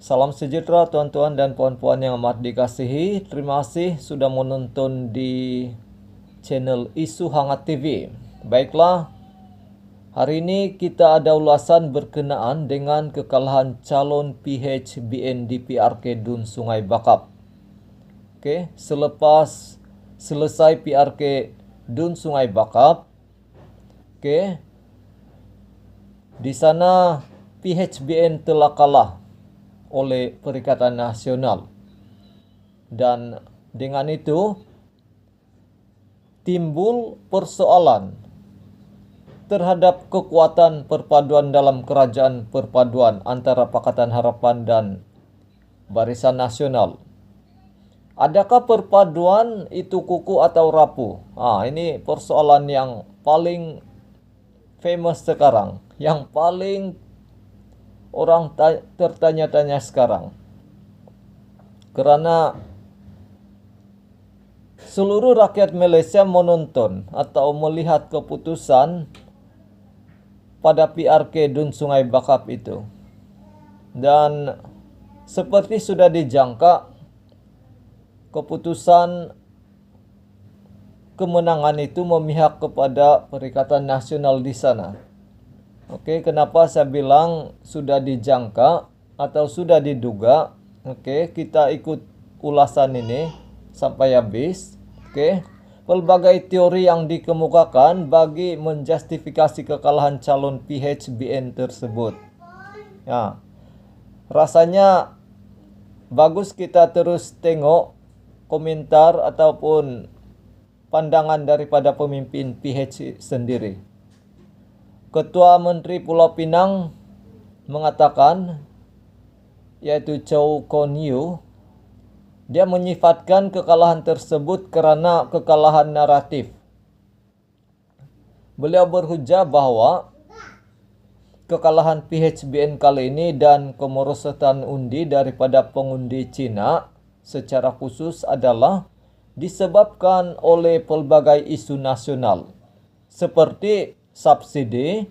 Salam sejahtera tuan-tuan dan puan-puan yang amat dikasihi. Terima kasih sudah menonton di channel Isu Hangat TV. Baiklah, hari ini kita ada ulasan berkenaan dengan kekalahan calon PHBN di PRK Dun Sungai Bakap. Selepas selesai PRK Dun Sungai Bakap, di sana PHBN telah kalah oleh Perikatan Nasional, dan dengan itu timbul persoalan terhadap kekuatan perpaduan dalam kerajaan perpaduan antara Pakatan Harapan dan Barisan Nasional. Adakah perpaduan itu kukuh atau rapuh? Ini persoalan yang paling famous sekarang, yang paling orang tertanya-tanya sekarang, karena seluruh rakyat Malaysia menonton atau melihat keputusan pada PRK Dun Sungai Bakap itu, dan seperti sudah dijangka, keputusan kemenangan itu memihak kepada Perikatan Nasional di sana. Kenapa saya bilang sudah dijangka atau sudah diduga? Kita ikut ulasan ini sampai habis. Pelbagai teori yang dikemukakan bagi menjustifikasi kekalahan calon PHBN tersebut. Rasanya bagus kita terus tengok komentar ataupun pandangan daripada pemimpin PH sendiri. Ketua Menteri Pulau Pinang mengatakan, yaitu Chow Kon Yew, dia menyifatkan kekalahan tersebut kerana kekalahan naratif. Beliau berhujah bahwa kekalahan PHBN kali ini dan kemerosotan undi daripada pengundi Cina secara khusus adalah disebabkan oleh pelbagai isu nasional seperti subsidi,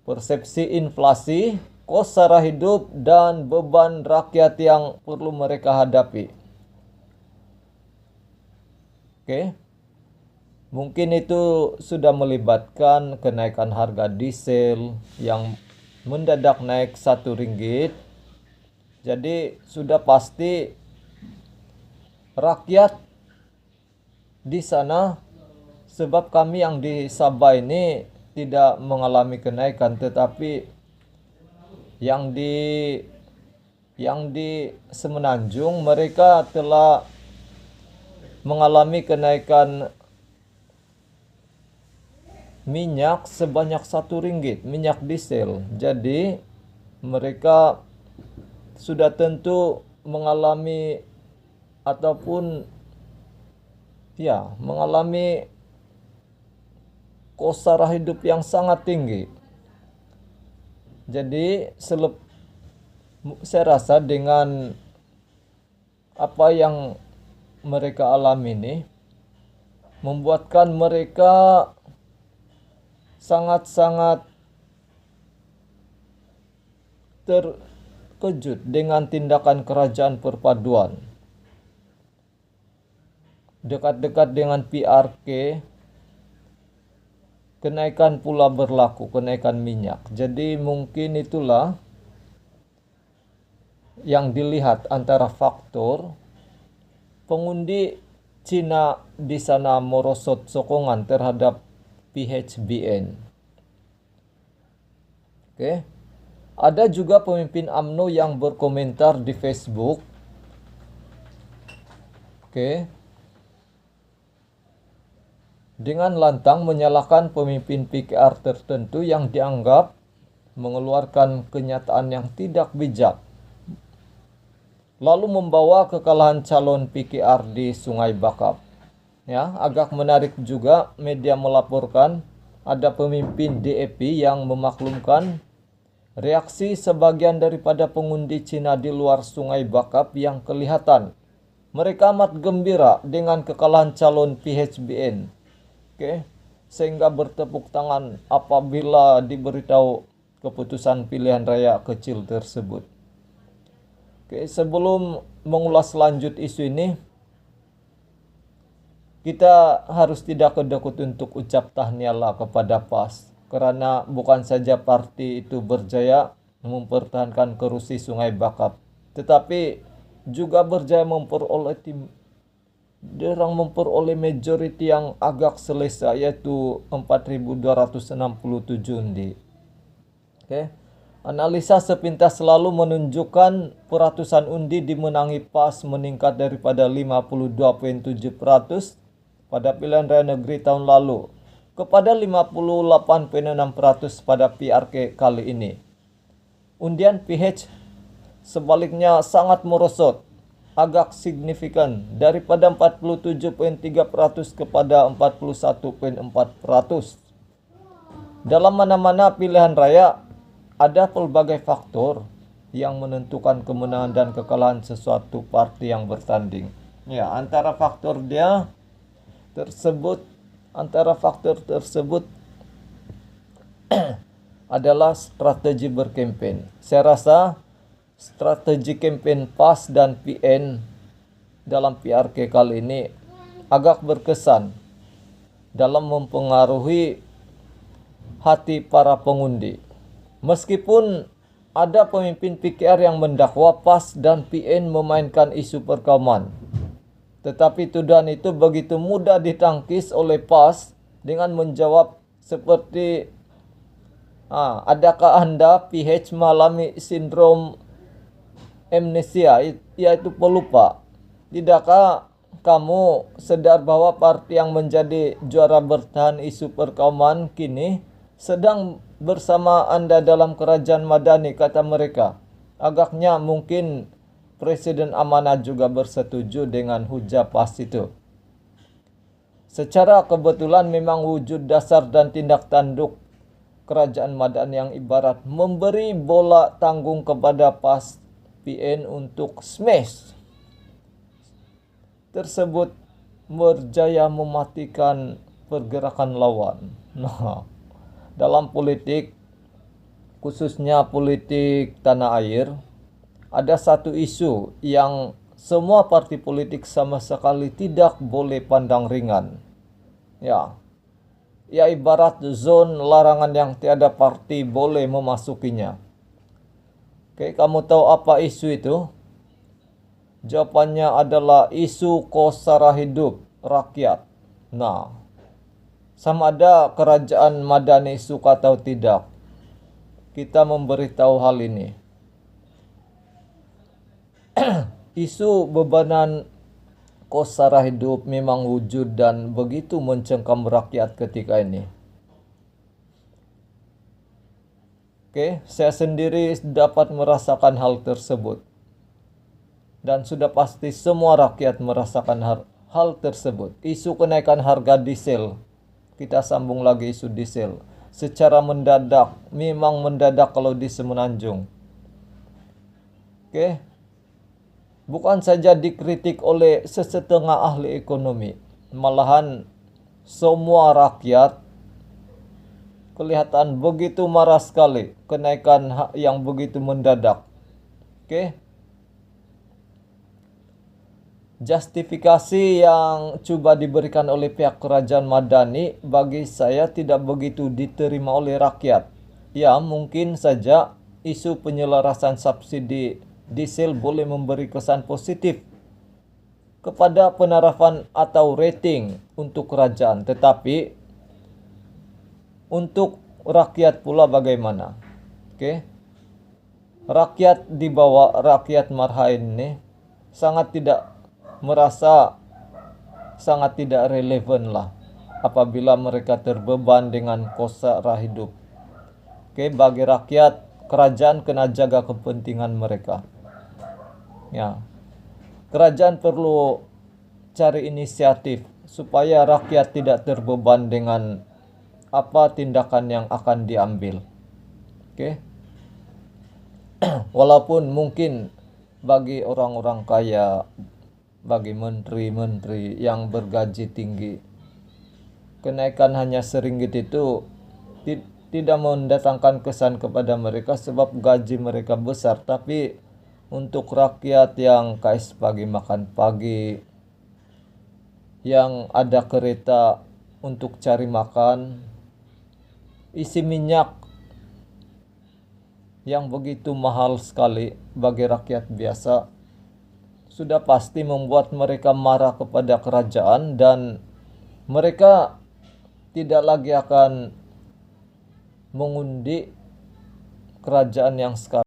persepsi inflasi, kos sara hidup, dan beban rakyat yang perlu mereka hadapi. Mungkin itu sudah melibatkan kenaikan harga diesel yang mendadak naik RM1. Jadi sudah pasti rakyat di sana, sebab kami yang di Sabah ini tidak mengalami kenaikan, tetapi yang di Semenanjung mereka telah mengalami kenaikan minyak sebanyak RM1, minyak diesel. Jadi mereka sudah tentu mengalami ataupun mengalami kos sara hidup yang sangat tinggi. Jadi saya rasa dengan apa yang mereka alami ini membuatkan mereka sangat-sangat terkejut dengan tindakan kerajaan perpaduan. Dekat-dekat dengan PRK, kenaikan pula berlaku, kenaikan minyak. Jadi mungkin itulah yang dilihat antara faktor pengundi Cina di sana merosot sokongan terhadap PHBN. Ada juga pemimpin UMNO yang berkomentar di Facebook. Dengan lantang menyalahkan pemimpin PKR tertentu yang dianggap mengeluarkan kenyataan yang tidak bijak, lalu membawa kekalahan calon PKR di Sungai Bakap. Agak menarik juga media melaporkan ada pemimpin DAP yang memaklumkan reaksi sebagian daripada pengundi Cina di luar Sungai Bakap yang kelihatan mereka amat gembira dengan kekalahan calon PHBN. Sehingga bertepuk tangan apabila diberitahu keputusan pilihan raya kecil tersebut. Oke, sebelum mengulas lanjut isu ini, kita harus tidak kedekut untuk ucap tahniah kepada PAS. Karena bukan saja parti itu berjaya mempertahankan kerusi Sungai Bakap, tetapi juga berjaya memperoleh majority yang agak selesa, yaitu 4.267 undi. Oke. Analisa sepintas selalu menunjukkan peratusan undi dimenangi PAS meningkat daripada 52,7% pada pilihan raya negeri tahun lalu kepada 58,6% pada PRK kali ini. Undian PH sebaliknya sangat merosot, agak signifikan daripada 47,3% kepada 41,4%. Dalam mana-mana pilihan raya, ada pelbagai faktor yang menentukan kemenangan dan kekalahan sesuatu parti yang bertanding. Ya, antara faktor tersebut adalah strategi berkampanye. Saya rasa strategi kampanye PAS dan PN dalam PRK kali ini agak berkesan dalam mempengaruhi hati para pengundi. Meskipun ada pemimpin PKR yang mendakwa PAS dan PN memainkan isu perkauman, tetapi tuduhan itu begitu mudah ditangkis oleh PAS dengan menjawab seperti, adakah Anda PH mengalami sindrom amnesia, yaitu pelupa? Tidakkah kamu sadar bahwa parti yang menjadi juara bertahan isu perkauman kini sedang bersama Anda dalam kerajaan madani, kata mereka. Agaknya mungkin Presiden Amanat juga bersetuju dengan hujah PAS itu. Secara kebetulan memang wujud dasar dan tindak tanduk kerajaan madani yang ibarat memberi bola tanggung kepada PAS PN untuk smash tersebut berjaya mematikan pergerakan lawan. Dalam politik, khususnya politik tanah air, ada satu isu yang semua parti politik sama sekali tidak boleh pandang ringan. Ya ibarat zon larangan yang tiada parti boleh memasukinya. Oke, kamu tahu apa isu itu? Jawabannya adalah isu kos sara hidup rakyat. Sama ada kerajaan madani suka atau tidak, kita memberitahu hal ini. Isu bebanan kos sara hidup memang wujud dan begitu mencengkam rakyat ketika ini. Oke, saya sendiri dapat merasakan hal tersebut. Dan sudah pasti semua rakyat merasakan hal tersebut. Isu kenaikan harga diesel. Kita sambung lagi isu diesel. Secara mendadak, memang mendadak kalau di Semenanjung. Oke. Bukan saja dikritik oleh sesetengah ahli ekonomi, malahan semua rakyat kelihatan begitu marah sekali kenaikan yang begitu mendadak. Oke. Justifikasi yang coba diberikan oleh pihak kerajaan madani bagi saya tidak begitu diterima oleh rakyat. Ya, mungkin saja isu penyelarasan subsidi diesel boleh memberi kesan positif kepada penerapan atau rating untuk kerajaan, tetapi untuk rakyat pula bagaimana? Oke. Rakyat di bawah, rakyat marhain ini sangat tidak relevan lah apabila mereka terbeban dengan kos sara hidup. Oke, bagi rakyat, kerajaan kena jaga kepentingan mereka. Ya, kerajaan perlu cari inisiatif supaya rakyat tidak terbeban dengan apa tindakan yang akan diambil. Oke. Walaupun mungkin bagi orang-orang kaya, bagi menteri-menteri yang bergaji tinggi, kenaikan hanya seringgit itu tidak mendatangkan kesan kepada mereka sebab gaji mereka besar, tapi untuk rakyat yang kais pagi makan pagi, yang ada kereta untuk cari makan, isi minyak yang begitu mahal sekali bagi rakyat biasa, sudah pasti membuat mereka marah kepada kerajaan dan mereka tidak lagi akan mengundi kerajaan yang sekarang.